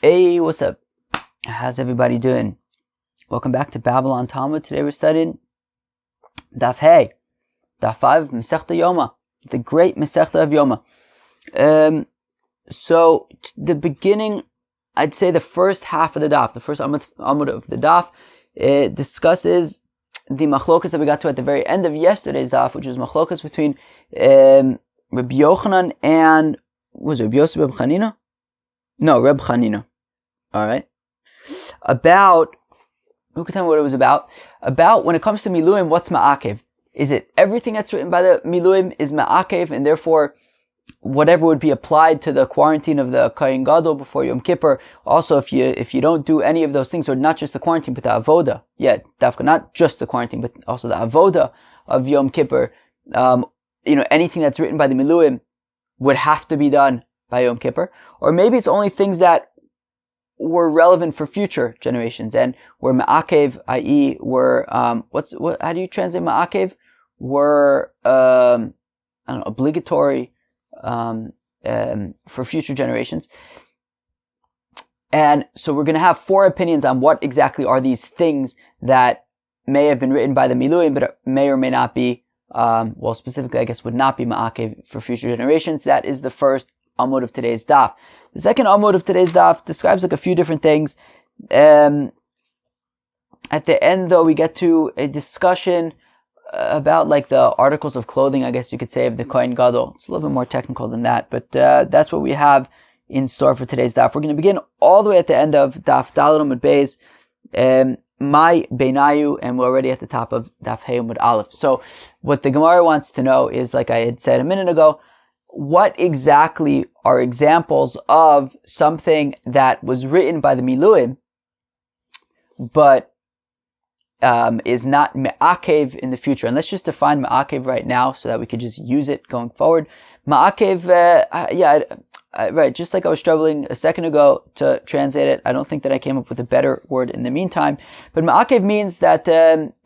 Hey, what's up? How's everybody doing? Welcome back to Babylon Talmud. Today we're studying Daf Hey, Daf 5, Masechta Yoma, the great Masechta of Yoma. So the beginning, I'd say the first half of the Daf, the first Amud of the Daf, discusses the machlokas that we got to at the very end of yesterday's Daf, which was machlokas between Rabbi Yochanan and, was it Rabbi Yosef Reb Chanina? No, Reb Chanina. Alright. About, who can tell me what it was about? About when it comes to Miluim, what's Ma'akev? Is it everything that's written by the Miluim is Ma'akev, and therefore whatever would be applied to the quarantine of the kohen gadol before Yom Kippur? Also, if you don't do any of those things, or not just the quarantine, but the avoda, dafka, not just the quarantine, but also the avoda of Yom Kippur, anything that's written by the Miluim would have to be done by Yom Kippur. Or maybe it's only things that were relevant for future generations and were ma'akev, i.e. were, how do you translate ma'akev? Were, obligatory, for future generations. And so we're going to have four opinions on what exactly are these things that may have been written by the Miluim, but may or may not be, specifically I guess would not be ma'akev for future generations. That is the first Amud of today's Daf. The second Amud of today's Daf describes a few different things. At the end, though, we get to a discussion about the articles of clothing, I guess you could say, of the kohen gadol. It's a little bit more technical than that, but that's what we have in store for today's Daf. We're going to begin all the way at the end of Daf Daled Amud Beis, my Beinayu, and we're already at the top of Daf Hey Amud Aleph. So what the Gemara wants to know is, like I had said a minute ago, what exactly are examples of something that was written by the Miluim, but is not Me'akev in the future? And let's just define Me'akev right now so that we could just use it going forward. Me'akev, right, just like I was struggling a second ago to translate it, I don't think that I came up with a better word in the meantime. But Me'akev means that,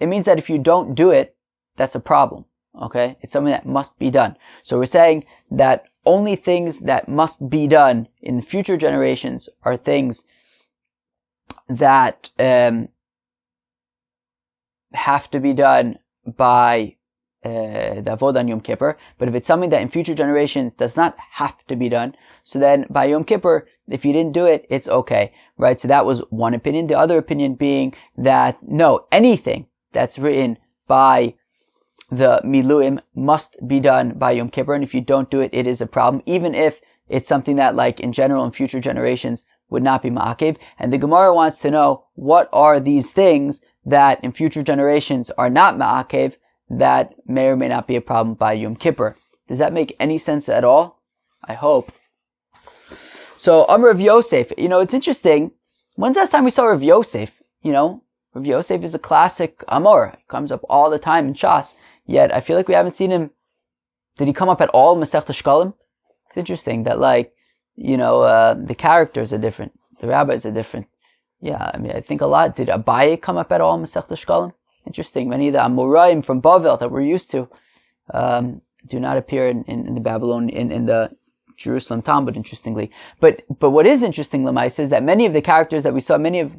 if you don't do it, that's a problem. Okay, it's something that must be done. So we're saying that only things that must be done in future generations are things that have to be done by the avodah on Yom Kippur. But if it's something that in future generations does not have to be done, so then by Yom Kippur, if you didn't do it, it's okay, right? So that was one opinion. The other opinion being that no, anything that's written by the Miluim must be done by Yom Kippur, and if you don't do it, it is a problem, even if it's something that, in general, in future generations, would not be ma'akev. And the Gemara wants to know, what are these things that in future generations are not ma'akev, that may or may not be a problem by Yom Kippur? Does that make any sense at all? I hope. So, Amr of Yosef, it's interesting. When's the last time we saw Rav Yosef? Rav Yosef is a classic Amor. He comes up all the time in Shas. Yet, I feel like we haven't seen him. Did he come up at all in Masechta Shkalim? It's interesting that, the characters are different. The rabbis are different. Yeah, I think a lot. Did Abaye come up at all in Masechta Shkalim? Interesting. Many of the Amoraim from Bavel that we're used to do not appear in the Babylonian, in the Jerusalem Talmud, interestingly. But what is interesting, Lamais, is that many of the characters that we saw, maybe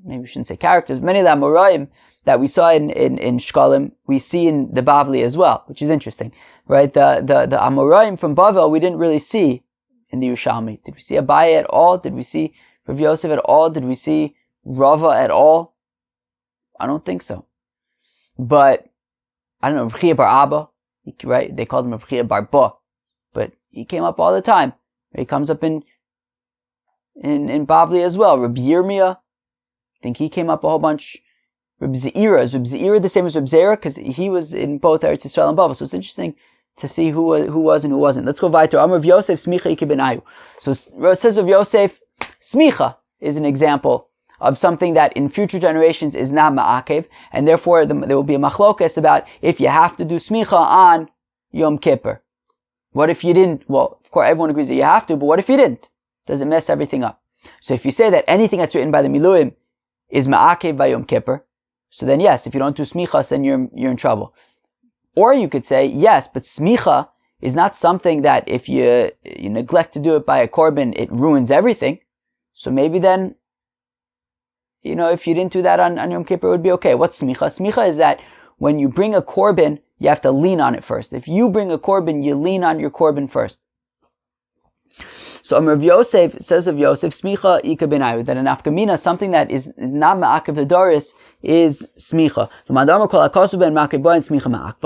we shouldn't say characters, many of the Amoraim that we saw in Shkalim, we see in the Bavli as well, which is interesting, right? The Amoraim from Bavel, we didn't really see in the Yerushalmi. Did we see Abaye at all? Did we see Rav Yosef at all? Did we see Rava at all? I don't think so. But, I don't know, Rav Chia bar Abba, right? They called him Rav Chia bar Ba, but he came up all the time. He comes up in Bavli as well. Rabbi Yirmiyah, I think he came up a whole bunch. Reb Zeira, is Reb Zeira the same as Reb Zera? Because he was in both Eretz Yisrael and Bavel. So it's interesting to see who was and who wasn't. Let's go weiter. Amr of Yosef, Smicha Iki Benayu. So it says of Yosef, Smicha is an example of something that in future generations is not ma'akev, and therefore there will be a machlokas about if you have to do smicha on Yom Kippur. What if you didn't? Well, of course everyone agrees that you have to, but what if you didn't? Does it mess everything up? So if you say that anything that's written by the Miluim is ma'akev by Yom Kippur, so then yes, if you don't do smicha, then you're in trouble. Or you could say, yes, but smicha is not something that if you neglect to do it by a korban, it ruins everything. So maybe then, if you didn't do that on Yom Kippur, it would be okay. What's smicha? Smicha is that when you bring a korban, you have to lean on it first. If you bring a korban, you lean on your korban first. So Rav Yosef says of Yosef, smicha ika benayu, that an afkamina, something that is not ma'akev l'doris, is smicha.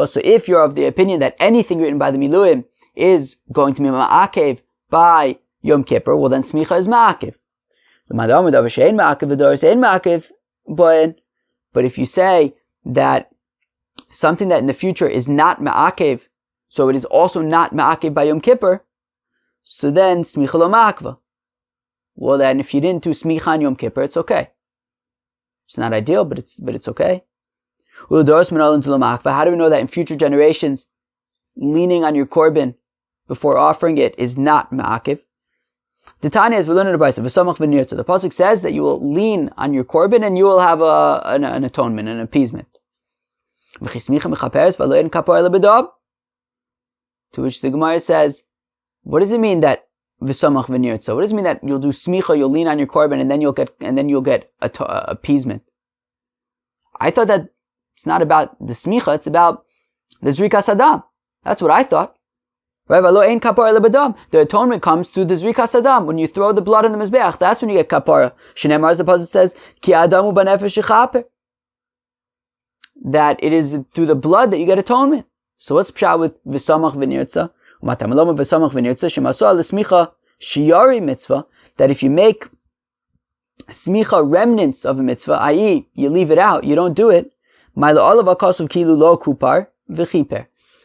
So if you're of the opinion that anything written by the miluim is going to be ma'akev by Yom Kippur, well then smicha is ma'akev. But if you say that something that in the future is not ma'akev, so it is also not ma'akev by Yom Kippur, so then smicha lo ma'akva. Well then, if you didn't do smicha on Yom Kippur, it's okay. It's not ideal, but it's okay. How do we know that in future generations, leaning on your korban before offering it is not ma'akev? The Tanya is we learn in the Brisa, v'samach v'nirtza. The pasuk says that you will lean on your korban and you will have an atonement, an appeasement. To which the Gemara says, what does it mean that v'samach v'nirtza? What does it mean that you'll do smicha, you'll lean on your korban, and then you'll get appeasement? I thought that it's not about the smicha; it's about the zrikas adam. That's what I thought. Right? The atonement comes through the zrikas adam. When you throw the blood on the mizbeach, that's when you get kapara. Shneimar, as the pasuk says, ki adamu b'nefesh yichaper. That it is through the blood that you get atonement. So what's pshat with v'samach v'nirtza? That if you make smicha remnants of a mitzvah, i.e., you leave it out, you don't do it,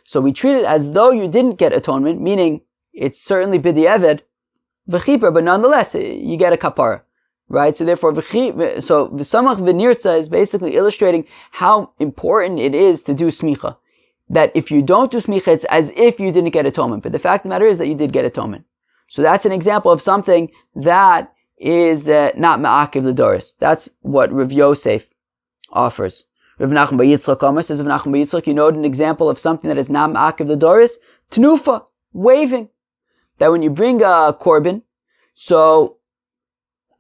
so we treat it as though you didn't get atonement, meaning it's certainly b'di'eved v'chiper, but nonetheless you get a kapara, right? So therefore, v'samach v'nirtza is basically illustrating how important it is to do smicha. That if you don't do smicha, it's as if you didn't get atonement. But the fact of the matter is that you did get atonement. So that's an example of something that is not ma'akev l'doris. That's what Rav Yosef offers. Rav Nachman bar Yitzchak says, Rav Nachman bar Yitzchak, you know an example of something that is not ma'akev l'doris? Tenufa, waving. That when you bring a korban, so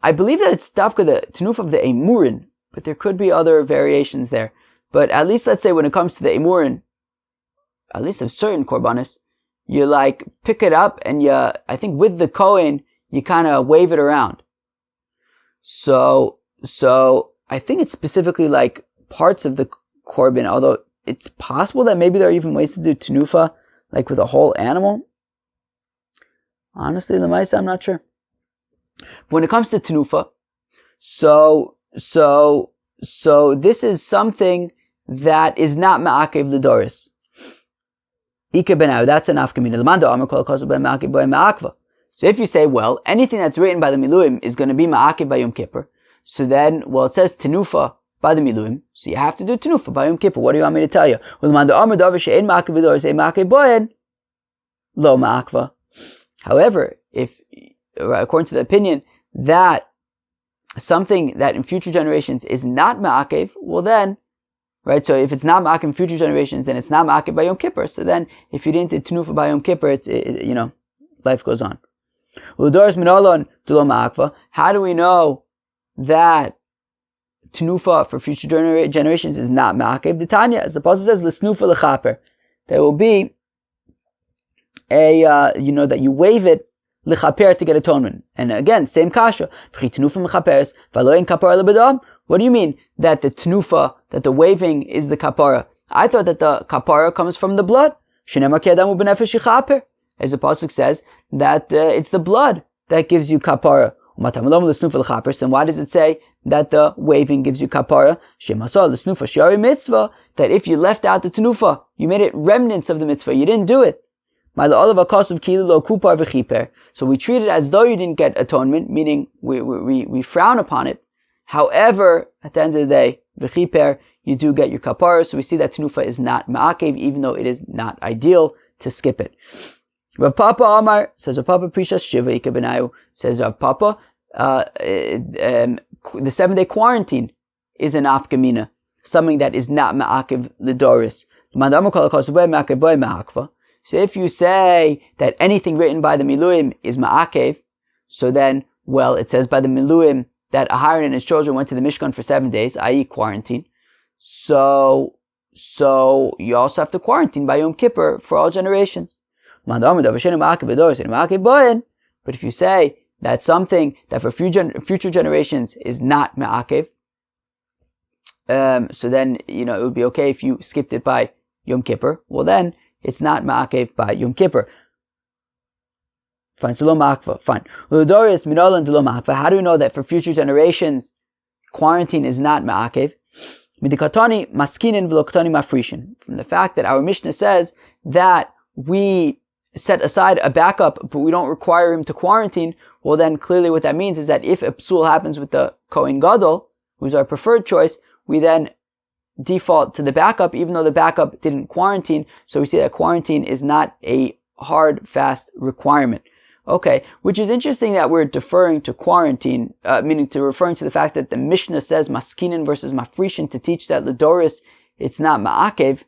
I believe that it's dafka the tenufa of the emurin, but there could be other variations there. But at least let's say when it comes to the emurin, at least of certain korbanos, you pick it up and I think with the kohen, you kind of wave it around. So I think it's specifically parts of the korban, although it's possible that maybe there are even ways to do tenufa, with a whole animal. Honestly, l'maisa, I'm not sure. When it comes to tenufa, so this is something that is not ma'akev l'doris. That's an afkamina. So if you say, well, anything that's written by the miluim is going to be ma'akev by Yom Kippur, so then, it says tenufa by the miluim, so you have to do tenufa by Yom Kippur. What do you want me to tell you? However, if, according to the opinion, that something that in future generations is not ma'akev, well then, right, so if it's not ma'akev in future generations, then it's not ma'akev by Yom Kippur. So then, if you didn't do tenufa by Yom Kippur, life goes on. How do we know that tenufa for future generations is not ma'akev? The Tanya, as the pasuk says, l'snufa l'chaper. There will be that you wave it l'chaper to get atonement. And again, same kasha. What do you mean that the tenufa, that the waving is the kapara? I thought that the kapara comes from the blood. As the pasuk says, that it's the blood that gives you kapara. Then why does it say that the waving gives you kapara? That if you left out the tenufa, you made it remnants of the mitzvah, you didn't do it. So we treat it as though you didn't get atonement, meaning we frown upon it. However, at the end of the day, v'chiper, you do get your kapara. So we see that tenufa is not ma'akev, even though it is not ideal to skip it. Rav Papa Amar says, Rav Papa Prishas Shiva Ika Benayu says, Rav Papa, the 7-day quarantine is an afkamina, something that is not ma'akev l'doris. So if you say that anything written by the miluim is ma'akev, so then Well, it says by the Miluim that Aharon and his children went to the Mishkan for 7 days, i.e. quarantine. So you also have to quarantine by Yom Kippur for all generations. But if you say that something that for future generations is not me'akev, so then, it would be okay if you skipped it by Yom Kippur. Well, then it's not ma'akev by Yom Kippur. Fine, so lo ma'akva. Fine. How do we know that for future generations quarantine is not ma'akev? From the fact that our Mishnah says that we set aside a backup, but we don't require him to quarantine. Well, then clearly what that means is that if a psul happens with the kohen gadol, who's our preferred choice, we then default to the backup, even though the backup didn't quarantine. So we see that quarantine is not a hard, fast requirement. Okay, which is interesting that we're deferring to quarantine, meaning to referring to the fact that the Mishnah says maskinin versus mafrishin to teach that Ladoris it's not ma'akev,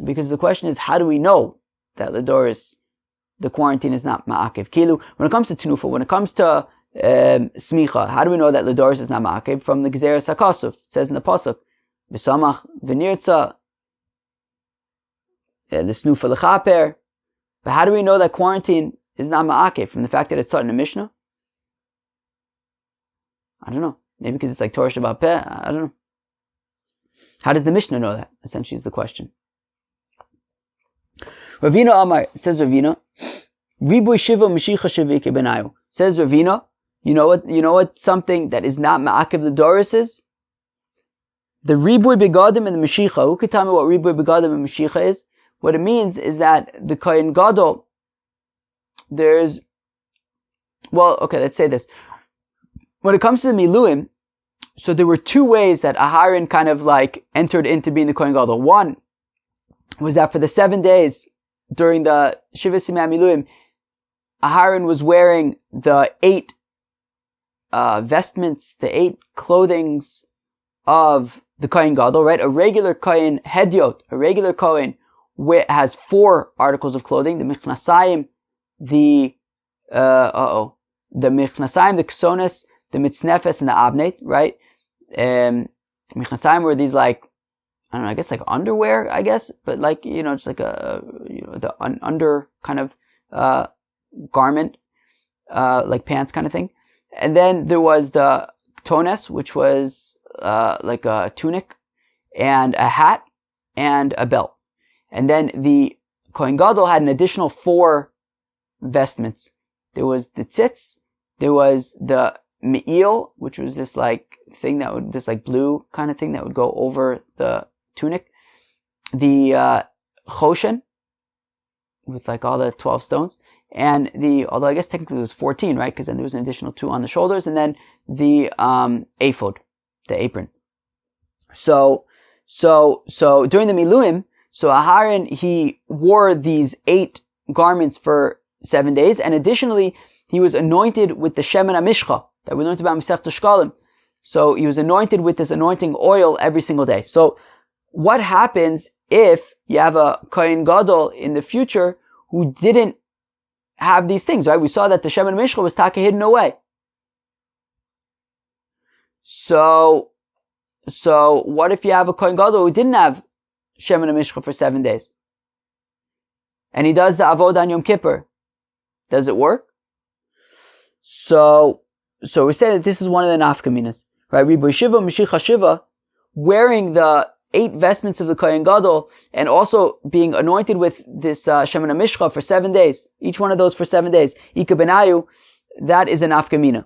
because the question is, how do we know that Ladoris the quarantine is not ma'akev? Kilu, when it comes to tenufa, when it comes to smicha, how do we know that Ladoris is not ma'akev? From the Gezeres HaKosov, it says in the pasuk, v'samach v'nirtza l'snufa l'chaper. But how do we know that quarantine is not ma'akev? From the fact that it's taught in the Mishnah? I don't know. Maybe because it's like Torah Shabbat Peh. I don't know. How does the Mishnah know that? Essentially is the question. Ravina Amar, says Ravina, Ribuy Shiva Mashicha Shavike Benayu. Says Ravina, you know what something that is not ma'akev the Doris is? The Ribuy Begadim and the Mashicha. Who could tell me what Ribuy Begadim and Mashicha is? What it means is that the kohen gadol, let's say this. When it comes to the Miluim, so there were two ways that Aharon kind of like entered into being the kohen gadol. One was that for the 7 days during the Shiva Simei Miluim, Aharon was wearing the 8 vestments, the 8 clothings of the kohen gadol, right? A regular kohen hediot, a regular kohen has 4 articles of clothing: the michnasayim, the michnasayim, the ksones, the mitznefes, and the abneit, right? Michnasayim were these like, I don't know, I guess like underwear, but like, just like the under kind of garment, like pants kind of thing. And then there was the tones, which was like a tunic and a hat and a belt. And then the kohen gadol had an additional 4 vestments. There was the tzitz, there was the me'il, which was this like thing this like blue kind of thing that would go over the tunic. The choshen, with like all the 12 stones. And although I guess technically it was 14, right? Because then there was an additional 2 on the shoulders. And then the ephod, the apron. So during the Miluim, so Aharon, he wore these 8 garments for 7 days, and additionally, he was anointed with the Shemen HaMishcha, that we learned about Masechta Shkalim. So he was anointed with this anointing oil every single day. So what happens if you have a Kohen Gadol in the future who didn't have these things, right? We saw that the Shemen HaMishcha was taka hidden away. So what if you have a Kohen Gadol who didn't have Shemen HaMishcha for 7 days? And he does the Avodah on Yom Kippur. Does it work? So we say that this is one of the nafkaminas, right? Ribuy Shiva, Mashicha Shiva, wearing the 8 vestments of the Kohen Gadol, and also being anointed with this Shemen HaMishcha for 7 days. Each one of those for 7 days. Ika benayu, that is a nafkamina.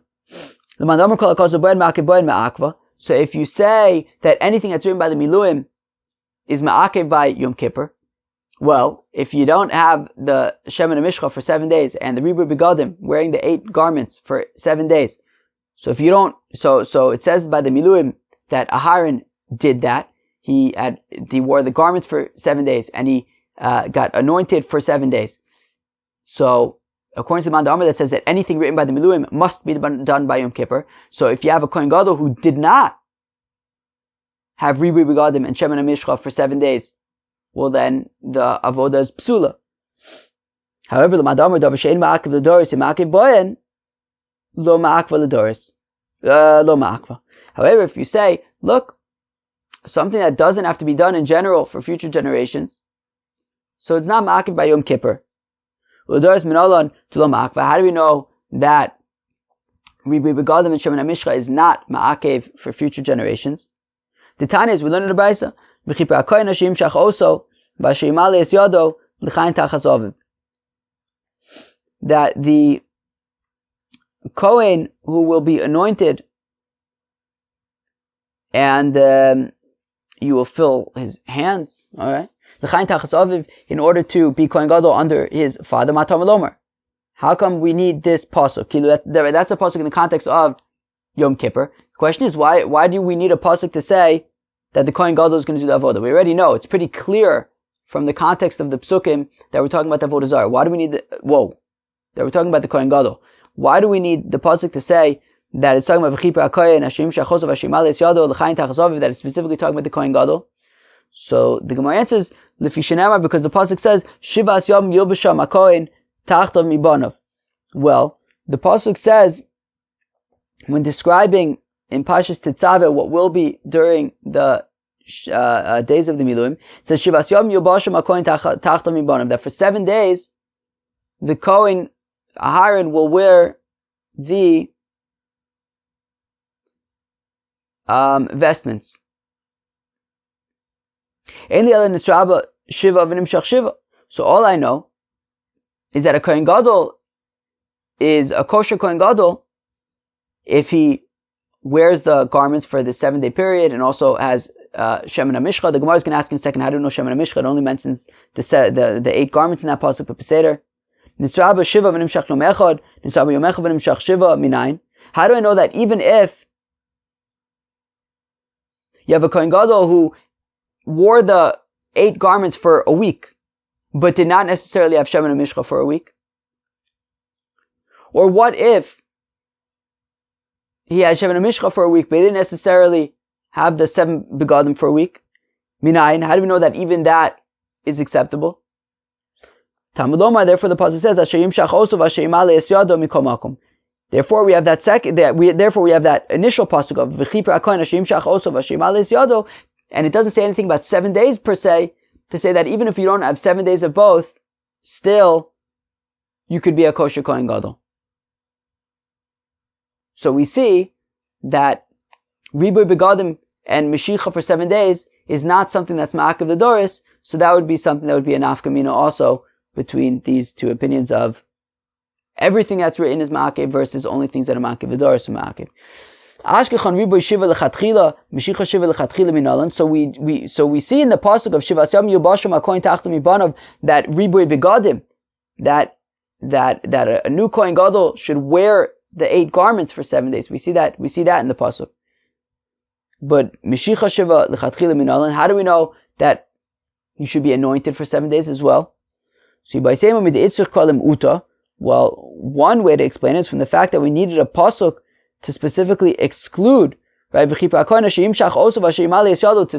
So if you say that anything that's written by the Miluim is ma'akev by Yom Kippur, well, if you don't have the Shemen HaMishcha for 7 days and the Ribuy Begadim wearing the 8 garments for 7 days, so if you don't, so it says by the Miluim that Aharon did that. He wore the garments for 7 days and he got anointed for 7 days. So according to the Manda Amar that says that anything written by the Miluim must be done by Yom Kippur. So if you have a Kohen Gadol who did not have Ribuy Begadim and Shemen HaMishcha for 7 days, well then the avodah is psula. However, the Manda Amar davar she'ein ma'akev l'doros ma'akev boyen. lo ma'akva l'doris. Lo ma'akva. However, if you say, look, something that doesn't have to be done in general for future generations, so it's not ma'akiv by Yom Kippur. L'doris minalon to lo ma'akva. How do we know that Ribui Begadim and Shemin HaMishcha is not ma'akiv for future generations? The Tanya is, we learn in the Brisa, v'chipur hakohen asher yimshach oso v'asher yimale es yado l'chayin tachas oviv. That the kohen who will be anointed and you will fill his hands, alright, l'chayin tachas oviv, in order to be kohen gadol under his father, matam v'lomer. How come we need this pasuk? That's a pasuk in the context of Yom Kippur. The question is, why do we need a pasuk to say that the kohen gadol is going to do the avodah? We already know. It's pretty clear from the context of the psukim that we're talking about the avodah zarah. Why do we need that we're talking about the kohen gadol? Why do we need the pasuk to say that it's talking about v'chipur hakohen hashim shachosov hashim ales yado l'chayin tachasov, that it's specifically talking about the kohen gadol? So the Gemara answers, Lefi shenamar, because the pasuk says shivas yom yilbasham hakohen tachtov mibanav. Well, the pasuk says, when describing in Pashas Tetzaveh what will be during the days of the Miluim, it says Shivas Yom Yilbasham HaKohen Tachtov Mibanav, that for 7 days the Kohen Aharon will wear the vestments. So all I know is that a Kohen Gadol is a kosher Kohen Gadol if he wears the garments for the 7-day period and also has Shemin HaMishcha. The Gemara is going to ask in a second, how do you know Shemin HaMishcha? It only mentions the 8 garments in that pasuk for Peseder. Nisraba Shiva v'nimshach Yom Echad, Nisraba Yom Echad v'nimshach Shiva minayin. How do I know that even if you have a Kohen Gadol who wore the 8 garments for a week, but did not necessarily have Shemin HaMishcha for a week? Or what if he had Shemin HaMishcha for a week, but he didn't necessarily have the 7 begadim for a week? Minayin, how do we know that even that is acceptable? Talmud Lomar, therefore the pasuk says, Asher yimshach oso v'asher yimale es yado mikol makom. Therefore we have that initial pasuk of v'chipur hakohen asher yimshach oso v'asher yimale es yado, and it doesn't say anything about 7 days per se, to say that even if you don't have 7 days of both, still you could be a kosher Kohen Gadol. So we see that Ribui Begadim and Meshicha for 7 days is not something that's Ma'akev the Doris, so that would be something that would be a nafkamina also between these two opinions of everything that's written is Ma'akev versus only things that are Ma'akev the Doris are Ma'akev. Ashkechon Ribui Shiva L'chatchila, Meshicha Shiva L'chatchila Minalan. So we see in the pasuk of Shivas Yom Yubashim HaKohen Tachtom Mibanav that Ribui Begadim, that a new Kohen Gadol should wear the 8 garments for 7 days. We see that in the pasuk. But Meshicha Shiva L'chatchila Minalan, how do we know that you should be anointed for 7 days as well? So by saying uta, well, one way to explain it is from the fact that we needed a pasuk to specifically exclude, right? To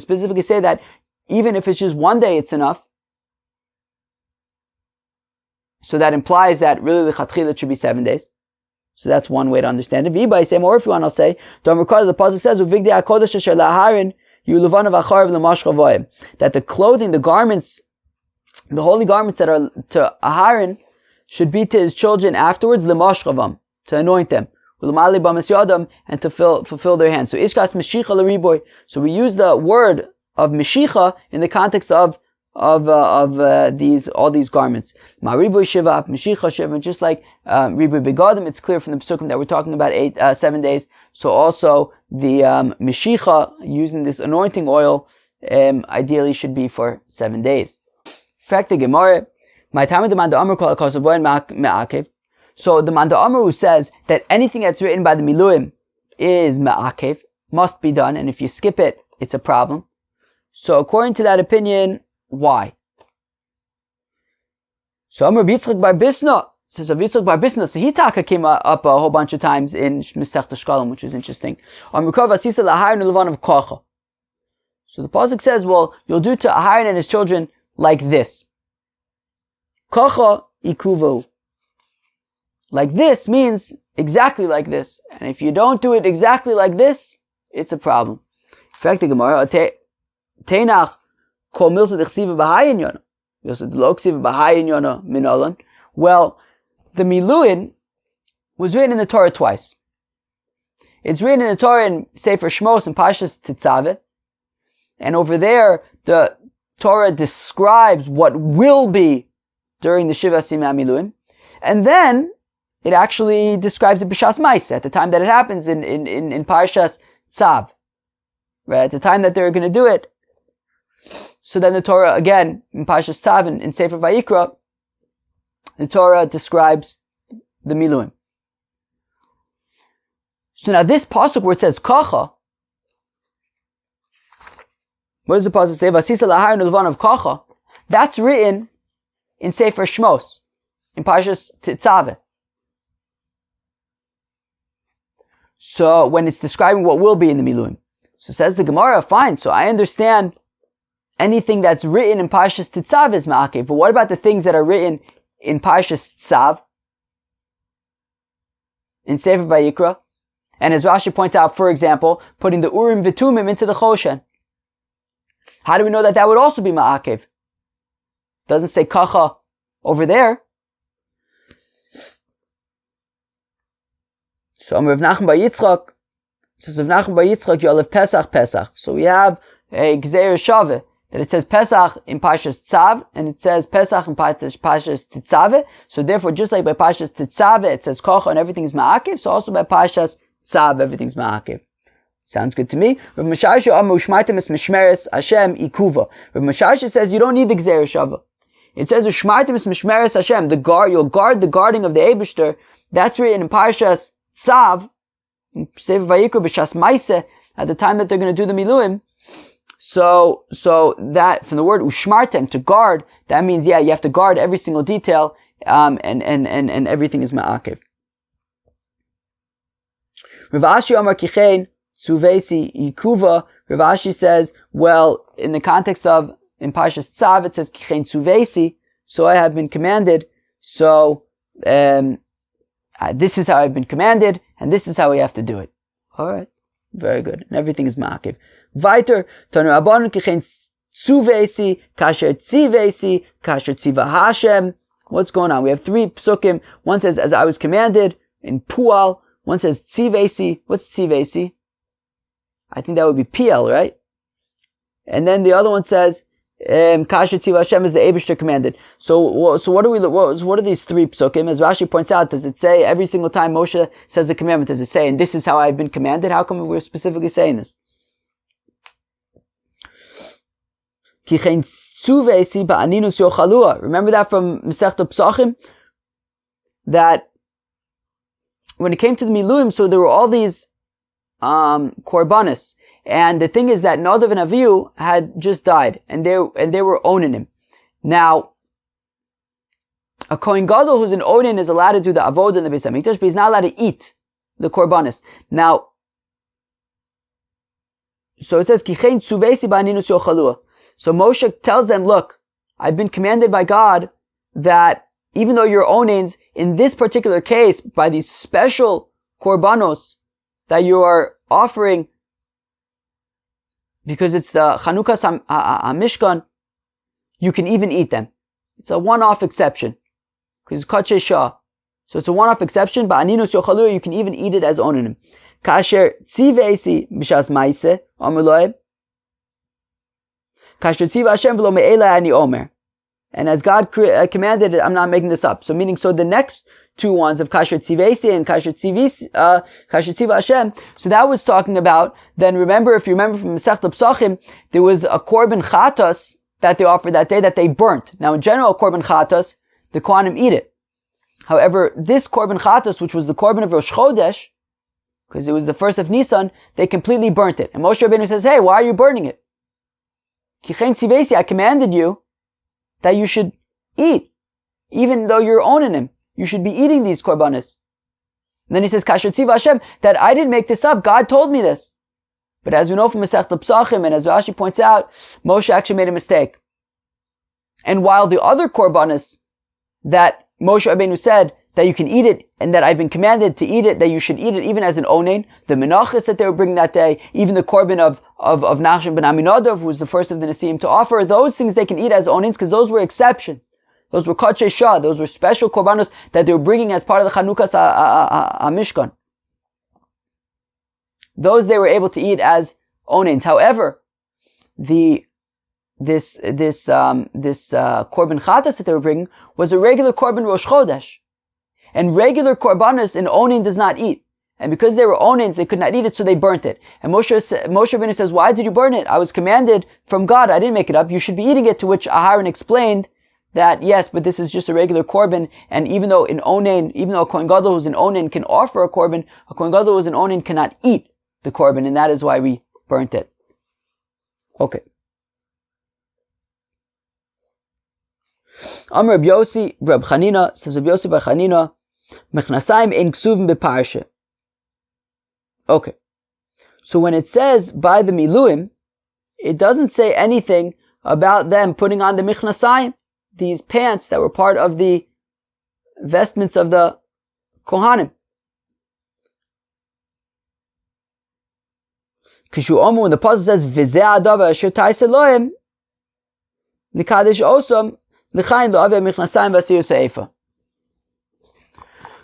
specifically say that even if it's just 1 day, it's enough. So that implies that really the chatchila should be 7 days. So that's one way to understand it. Or if you want, I'll say, the pasuk says, that the clothing, the garments, the holy garments that are to Aharon should be to his children afterwards, to anoint them, and to fulfill their hands. So ishkas meshicha l'riboy. So we use the word of meshicha in the context of all these garments. Ma riboy shiva, meshicha shiva, just like riboy begadim, it's clear from the psukim that we're talking about 7 days. So also the meshicha, using this anointing oil, ideally should be for 7 days. Fact the Gemara, my time of the Manda Amr called Me'akev. So the Manda Amr who says that anything that's written by the Miluim is Me'akev, must be done, and if you skip it, it's a problem. So according to that opinion, why? So Amr Yitzchak Bar Bisna says of Yitzchak Bar Bisna, so he taka came up a whole bunch of times in Masechta Shkalim, which was interesting. Amr Kov Asisa L'Aharon Levan of Kocha. So the pasuk says, well, you'll do to Aharon and his children like this. Kocha ikuvu. Like this means exactly like this. And if you don't do it exactly like this, it's a problem. In fact, the Gemara, Teinach, Kol Milsa Dechsiva B'Hayin Yona. Milsa D'Lo Ksiva B'Hayin Yona Minolan. Well, the Miluin was written in the Torah twice. It's written in the Torah in Sefer Shmos and Parshas Tetzaveh. And over there, the Torah describes what will be during the Shiva Simei Miluim. And then, it actually describes it B'Shas Maaseh, at the time that it happens in Parshas Tzav. Right, at the time that they're going to do it. So then the Torah, again, in Parshas Tzav and in Sefer Vayikra, the Torah describes the Miluim. So now this pasuk where it says Kacha, what does the pasuk say? Vasisa lahayin ulvan of Kacha. That's written in Sefer Shmos, in Parshas Tetzaveh. So when it's describing what will be in the Miluim. So says the Gemara, fine, so I understand anything that's written in Parshas Tetzaveh is ma'akev, but what about the things that are written in Parshas Tzav, in Sefer Vayikra? And as Rashi points out, for example, putting the Urim V'Tumim into the Choshen. How do we know that that would also be ma'akev? Doesn't say Kacha over there. So Rav Nachman Bar Yitzchak says, Rav Nachman Bar Yitzchak, Yolav Pesach, Pesach. So we have a Gzeir Shaveh, that it says Pesach in Parshas Tzav, and it says Pesach in Parshas Tetzaveh. So therefore, just like by Parshas Tetzaveh, it says Kacha and everything is ma'akev, so also by Parshas Tzav, everything's ma'akev. Sounds good to me. Rav Masharsha Amar Ushmaitem es Mishmeres Hashem Ikuva. Rav Masharsha says you don't need the Gzeir Shaveh. It says Ushmaitem es Mishmeres Hashem, you'll guard the guarding of the Eibishter. That's written in Parshas Tzav, in Sefer Vayikra B'Shas Maaseh, at the time that they're going to do the Miluim. So that, from the word Ushmartem, to guard, that means, yeah, you have to guard every single detail, and everything is ma'akev. Rav Ashi Amar Kichein, Suvesi Ikuva. Rav Ashi says, well, in the context of, in Parshas Tzav, it says Kichein Suvesi, so I have been commanded, so, this is how I've been commanded, and this is how we have to do it. Alright, very good. And everything is ma'akev. Weiter, Tanu Rabbanon Kichein Suvesi, Kasher Tzivesi, Kasher Tziva Hashem. What's going on? We have three psukim. One says, as I was commanded, in Pual. One says, Tzivesi. What's Tzivesi? I think that would be PL, right? And then the other one says, Kasher Tziva Hashem is the Eibishter commanded. So what are these three psukim? As Rashi points out, does it say every single time Moshe says a commandment, does it say, and this is how I've been commanded? How come we're specifically saying this? Remember that from Masechta Pesachim? That when it came to the Miluim, so there were all these korbanos. And the thing is that Nadav and Avihu had just died, and they were owning him. Now, a kohen gadol who's an onin is allowed to do the avodah in the Beis Hamikdash, but he's not allowed to eat the korbanos. Now, so it says Kichein Tzuvesi ba'aninus yochalua. So Moshe tells them, look, I've been commanded by God that even though you're onins, in this particular case, by these special korbanos that you are offering, because it's the Chanukas HaMishkan, you can even eat them. It's a one-off exception. Because it's Katshe Shah. So it's a one-off exception, but Aninus Yochalu, you can even eat it as onanim. Kasher Tzivesi B'Shas Maaseh, Omer Loeb. Kasher Tziva Hashem V'lo Me'ela Ani Omer. And as God commanded it, I'm not making this up. So the next two ones of Kasher Tzivesi and Kasher Tziva Hashem, so that was talking about, then if you remember from Masechta Pesachim, there was a korban chatas that they offered that day that they burnt. Now in general, korban chatas, the Kohanim eat it. However, this korban chatas, which was the korban of Rosh Chodesh, because it was the first of Nisan, they completely burnt it. And Moshe Rabbeinu says, hey, why are you burning it? Kichein Tzivesi, I commanded you that you should eat. Even though you're owning him, you should be eating these korbanos. And then he says, Kasher Tziva Hashem, that I didn't make this up, God told me this. But as we know from Masechta Pesachim, and as Rashi points out, Moshe actually made a mistake. And while the other korbanos that Moshe Rabbeinu said that you can eat it, and that I've been commanded to eat it, that you should eat it even as an onen. The menachos that they were bringing that day, even the korban of Nachshon ben Aminadov, who was the first of the Nesiim to offer, those things they can eat as onens, because those were exceptions. Those were kodshe shah, those were special korbanos that they were bringing as part of the Chanukas Mishkan. Those they were able to eat as onens. However, this korban chatas that they were bringing was a regular korban Rosh Chodesh. And regular korbanos an onen does not eat. And because they were onens, they could not eat it, so they burnt it. And Moshe Rabbeinu says, why did you burn it? I was commanded from God, I didn't make it up, you should be eating it, to which Aharon explained that, yes, but this is just a regular korban, and even though a kohen gadol who's an onen can offer a korban, a kohen gadol who's an onen cannot eat the korban, and that is why we burnt it. Okay. Amar Reb Yossi, Reb Chanina, says Reb Yossi bar Chanina, Mechnasayim ein ksuvim beparsha. Okay. So when it says by the miluim, it doesn't say anything about them putting on the mechnasayim, these pants that were part of the vestments of the kohanim. Kishu Omu, when the pasuk says v'zeh adavar asher ta'is Elohim l'kadesh osam l'chayin lo'aveh mechnasayim v'asir se'efa.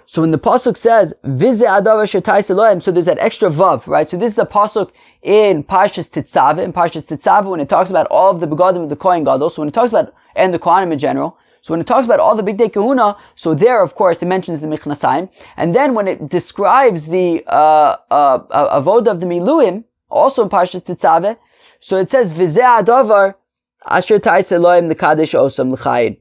So when the pasuk says v'zeh adavar asher ta'is Elohim, so there's that extra vav, right? So this is a pasuk in Parshas Tetzaveh, when it talks about all of the begadim of the kohen gadol. So when it talks about, and the kohanim in general, so when it talks about all the big day kahuna, so there, of course, it mentions the michnasayim. And then when it describes the avodah of the miluim, also in Parshas Tetzaveh, so it says v'zeh adavar asher ta'is Elohim l'kadesh osam l'chayin.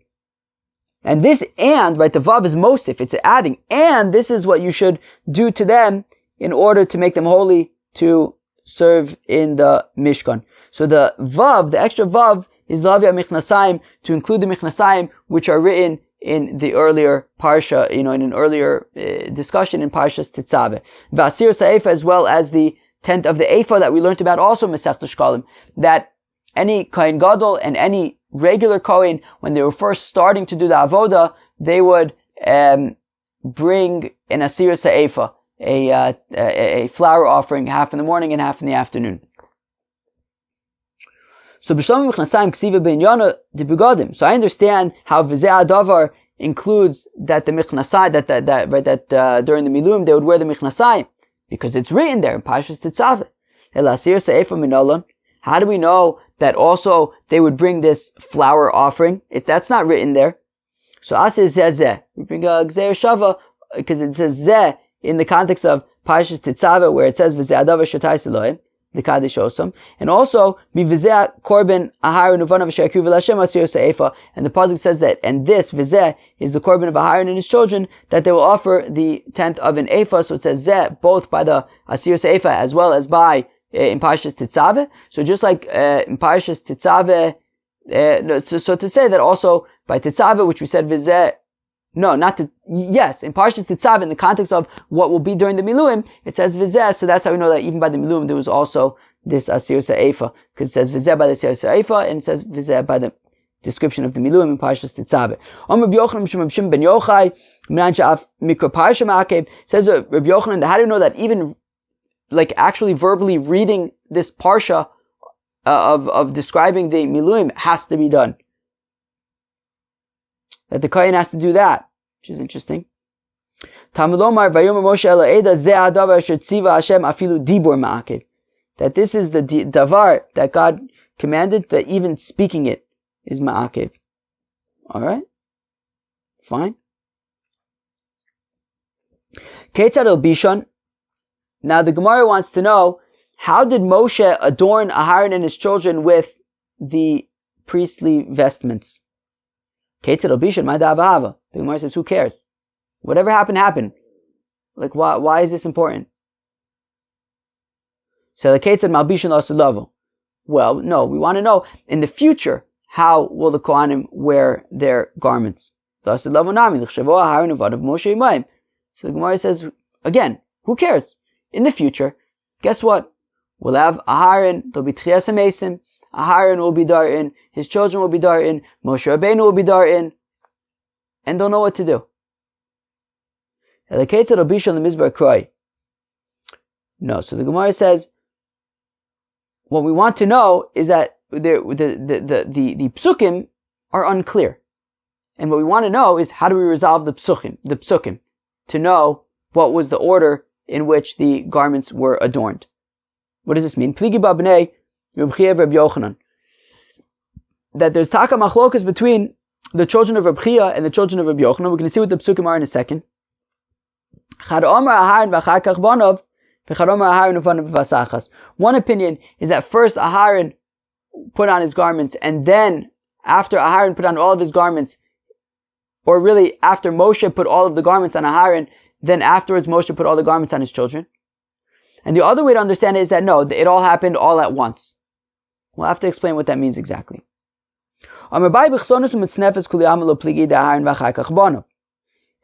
And this and, right, the vav is mosif, it's adding, and this is what you should do to them in order to make them holy to serve in the Mishkan. So the vav, the extra vav, is lavia michnasayim, to include the michnasayim which are written in the earlier parsha, in an earlier discussion in Parshas Tetzaveh. V'asir sa'efa, as well as the tent of the ephah that we learned about also in Masechta Shkalim, that any kohen gadol and any regular kohen, when they were first starting to do the avodah, they would bring an asir sa'efa, a flower offering, half in the morning and half in the afternoon. So b'shlomim mechnasayim ksiva b'inyan de begadim. So I understand how v'zeh adavar includes that the mechnasai, that during the miluim they would wear the mechnasayim, because it's written there in Parshas Tetzaveh. El asir sa'efa minolon. How do we know that also they would bring this flower offering? That's not written there. So asir zeh. We bring a gzeir shava because it says zeh in the context of Parshas Tetzaveh, where it says v'zeh adavar asher ta'is Elohim l'kadesh osam, and also v'zeh korban aharon uvanav asher yakrivu l'Hashem asir sa'efa, and the pasuk says that, and this v'zeh is the korban of Aharon and his children, that they will offer the tenth of an ephah. So it says zeh both by the asir sa'efa as well as by in Parshas Tetzaveh. So just like in Parshas Tetzaveh, so to say that also by Tetzaveh, which we said v'zeh, yes, in Parshas Tetzaveh, in the context of what will be during the miluim, it says v'zeh, so that's how we know that even by the miluim there was also this asir sa'efa, because it says v'zeh by the asir sa'efa, and it says v'zeh by the description of the miluim in Parshas Tetzaveh. Rabbi Yochanan ben Yochai, mikra parsha ma'akev, says Rabbi Yochanan, how do you know that even like actually verbally reading this parsha of describing the miluim has to be done? That the kohen has to do that, which is interesting. That this is the davar that God commanded, that even speaking it is ma'akev. Alright? Fine. Ketzad el Bishon. Now the Gemara wants to know, how did Moshe adorn Aharon and his children with the priestly vestments? The Gemara says, who cares? Whatever happened, happened. Like, why is this important? So the Ketzad Malbishan Asulavu. Well, no, we want to know, in the future, how will the Kohanim wear their garments? So the Gemara says, again, who cares? In the future, guess what? We'll have Aharon, there'll be Tchias HaMesim, Aharon will be dar'in, his children will be dar'in, Moshe Rabbeinu will be dar'in, and they'll know what to do. No, so the Gemara says, what we want to know is that the psukim are unclear. And what we want to know is, how do we resolve the psukim, to know what was the order in which the garments were adorned. What does this mean? Pligi babnei Reb Chia Reb Yochanan. That there's taka machlokas between the children of Reb Chia and the children of Reb Yochanan. We're going to see what the psukim are in a second. One opinion is that first Aharon put on his garments, and then after Aharon put on all of his garments, or really after Moshe put all of the garments on Aharon, then afterwards Moshe put all the garments on his children. And the other way to understand it is that no, it all happened all at once. We'll have to explain what that means exactly.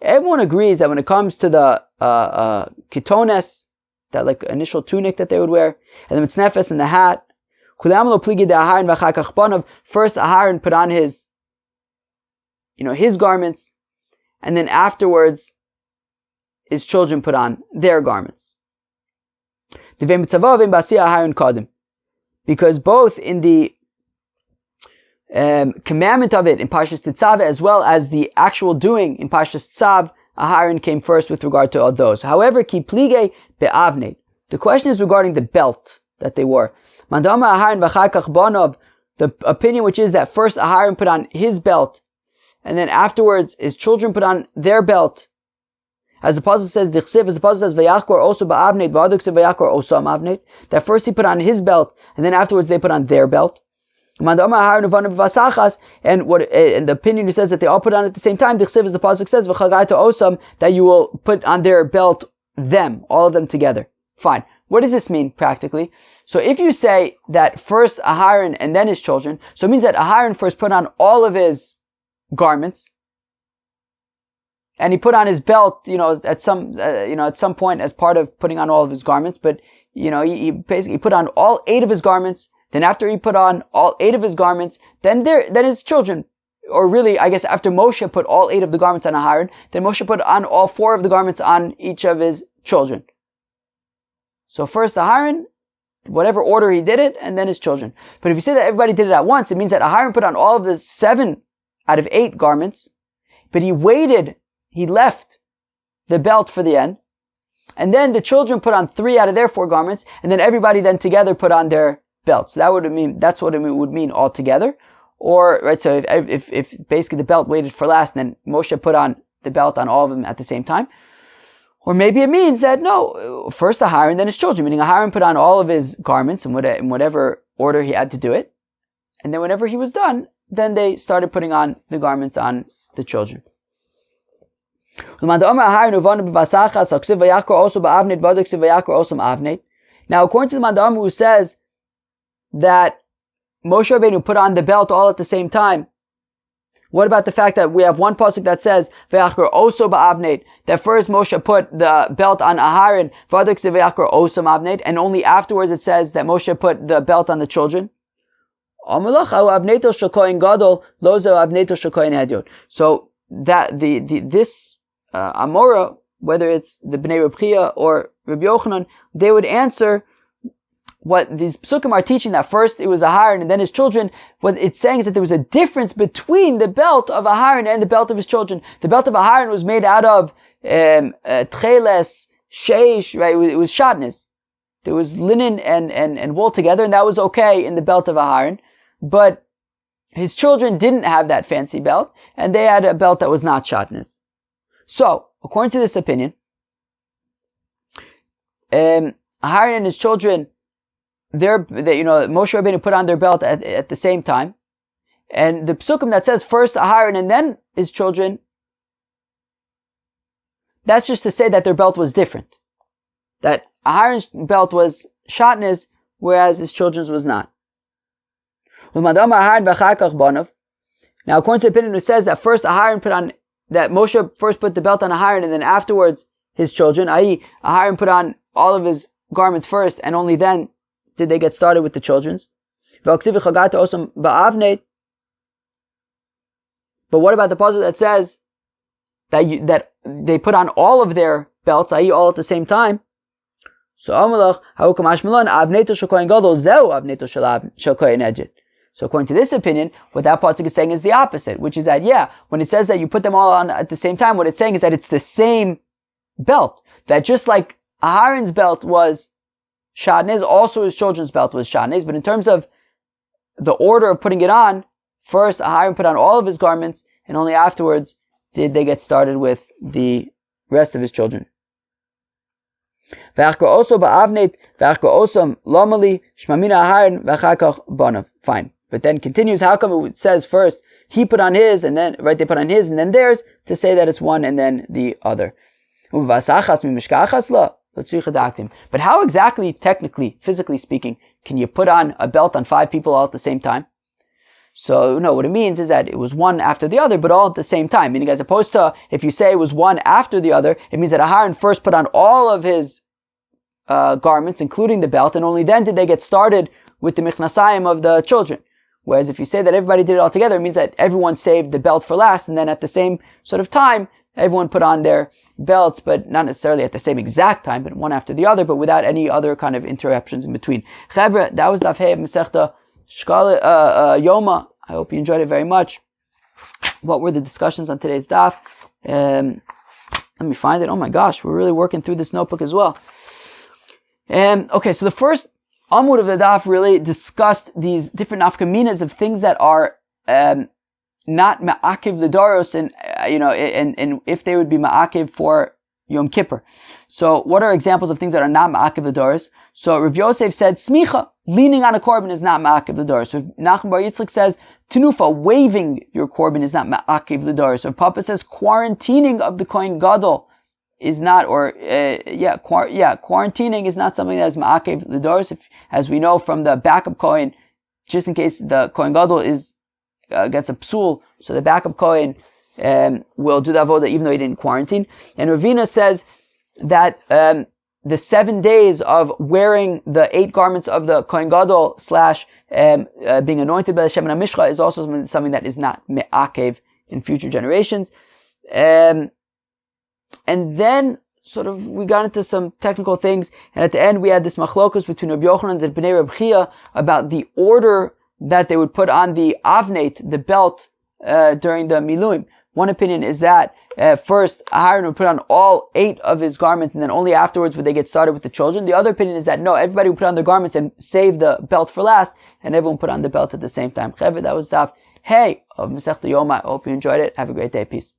Everyone agrees that when it comes to the kitones, that like initial tunic that they would wear, and the mitznefes and the hat, first Aharon put on his garments, and then afterwards his children put on their garments. Because both in the commandment of it in Parshas Tzav, as well as the actual doing in Parshas Tzav, Aharon came first with regard to all those. However, ki plige be'avnei. The question is regarding the belt that they wore. Mandama Aharon v'chakach bonov. The opinion which is that first Aharon put on his belt, and then afterwards his children put on their belt. As the Pasuk says, v'yachkor also ba'avnei, v'aduk v'yachkor osam avnei. That first he put on his belt, and then afterwards they put on their belt. And the opinion who says that they all put on at the same time, as the Pasuk says, that you will put on their belt them, all of them together. Fine. What does this mean practically? So if you say that first Aharon and then his children, so it means that Aharon first put on all of his garments, and he put on his belt, at some point as part of putting on all of his garments, but he basically put on all 8 of his garments. Then after he put on all 8 of his garments, then his children, or really, I guess after Moshe put all 8 of the garments on Aharon, then Moshe put on all 4 of the garments on each of his children. So first Aharon, whatever order he did it, and then his children. But if you say that everybody did it at once, it means that Aharon put on all of the 7 out of 8 garments, but he left the belt for the end, and then the children put on 3 out of their 4 garments, and then everybody then together put on their belt. So that's what it would mean altogether. Or, right, so if basically the belt waited for last, and then Moshe put on the belt on all of them at the same time. Or maybe it means that no, first Aharon, then his children, meaning Aharon put on all of his garments in whatever order he had to do it. And then whenever he was done, then they started putting on the garments on the children. Now, according to the Mandam who says that Moshe Rabbeinu put on the belt all at the same time, what about the fact that we have one pasuk that says v'yachkor oso ba'avnei, that first Moshe put the belt on Aharon, v'yachkor oso ba'avnei, and only afterwards it says that Moshe put the belt on the children? So that this Amora, whether it's the Bnei Reb Chia or Reb Yochanan, they would answer what these psukim are teaching, that first it was Aharon and then his children. What it's saying is that there was a difference between the belt of Aharon and the belt of his children. The belt of Aharon was made out of tcheles, sheish, right? It was shatnez. There was linen and wool together, and that was okay in the belt of Aharon. But his children didn't have that fancy belt, and they had a belt that was not shatnez. So, according to this opinion, Aharon and his children, Moshe Rabbeinu put on their belt at the same time, and the psukim that says first Aharon and then his children, that's just to say that their belt was different. That Aharon's belt was shatnez, whereas his children's was not. Now, according to the opinion who says that first that Moshe first put the belt on Aharon and then afterwards his children, i.e. Aharon put on all of his garments first and only then did they get started with the children's. But what about the pasuk that says that they put on all of their belts, i.e. all at the same time. So So according to this opinion, what that pasuk is saying is the opposite, which is that, when it says that you put them all on at the same time, what it's saying is that it's the same belt. That just like Aharon's belt was shadnez, also his children's belt was shadnez, but in terms of the order of putting it on, first Aharon put on all of his garments, and only afterwards did they get started with the rest of his children. Fine. But then continues, how come it says first he put on his, and then, they put on his and then theirs, to say that it's one and then the other. But how exactly, technically, physically speaking, can you put on a belt on 5 people all at the same time? So, no, what it means is that it was one after the other, but all at the same time. Meaning, as opposed to, if you say it was one after the other, it means that Aharon first put on all of his garments, including the belt, and only then did they get started with the michnasayim of the children. Whereas if you say that everybody did it all together, it means that everyone saved the belt for last, and then at the same sort of time, everyone put on their belts, but not necessarily at the same exact time, but one after the other, but without any other kind of interruptions in between. Chevra, that was Daf Hey of Masechta Yoma. I hope you enjoyed it very much. What were the discussions on today's Daf? Let me find it. Oh my gosh, we're really working through this notebook as well. Okay, so the first Amud of the Daf really discussed these different nafkaminas of things that are not ma'akiv l'daros, and and if they would be ma'akiv for Yom Kippur. So what are examples of things that are not ma'akiv l'daros? So Rav Yosef said smicha, leaning on a korban, is not ma'akiv l'daros. So Nachum Bar Yitzchak says tenufa, waving your korban, is not ma'akiv l'daros. So Papa says quarantining of the kohen gadol is not, quarantining is not something that is ma'akev l'daros. As we know from the backup kohen, just in case the kohen gadol gets a psul, so the backup kohen will do the avoda even though he didn't quarantine. And Ravina says that the 7 days of wearing the 8 garments of the kohen gadol / being anointed by the Shem and Mishcha is also something that is not me'akev in future generations. And then, sort of, we got into some technical things, and at the end we had this machlokus between Rabbi Yochanan and Bnei Reb Chia about the order that they would put on the avnate, the belt, during the miluim. One opinion is that first Aharon would put on all 8 of his garments, and then only afterwards would they get started with the children. The other opinion is that no, everybody would put on their garments and save the belt for last, and everyone put on the belt at the same time. That was Daf Hey of Masechta Yoma. I hope you enjoyed it. Have a great day. Peace.